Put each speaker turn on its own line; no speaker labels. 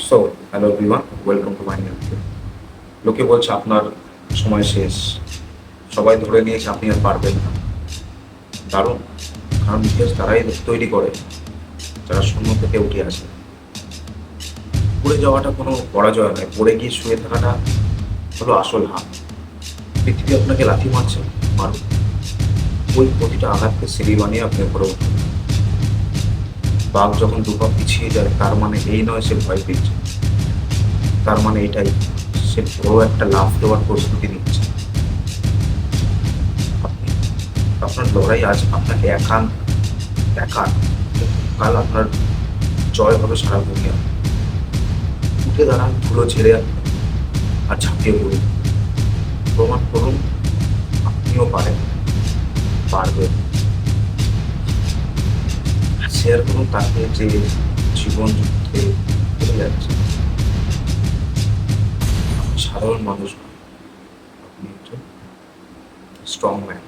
So hello everyone, welcome to my new video. লোকে বলছে আপনার সময় শেষ, সবাই ধরে নিয়েছে আপনি আর পারবেন না। দারুণ, কারণ ইতিহাস তারাই তৈরি করে যারা শূন্য থেকে উঠে আসে। পড়ে যাওয়াটা কোনো পরাজয় নয়, পড়ে গিয়ে শুয়ে থাকাটা হলো আসল হার। পৃথিবী আপনাকে লাথি মারছে, মারুন। ওই প্রতিটা আঘাতকে সিঁড়ি বানিয়ে আপনি উপরে উঠুন। বাঘ যখন দুপা পিছিয়ে যায় তার মানে এই নয় সে ভয় পেয়েছে, তার মানে এটাই সে বড় একটা লাফ দেওয়ার প্রস্তুতি নিচ্ছে। আপনি আপনার লড়াই আজ আপনাকে একা, কাল আপনার জয় হবে সারা দুনিয়া। উঠে দাঁড়ান, ধুলো ছেড়ে আর ঝাঁপিয়ে পড়ুন। প্রমাণ করুন আপনিও পারবেন। শেয়ার করুন তাকে যে জীবন যুদ্ধে হেরে যাচ্ছে। আপনি সাধারণ মানুষ নন, আপনি একজন স্ট্রং ম্যান।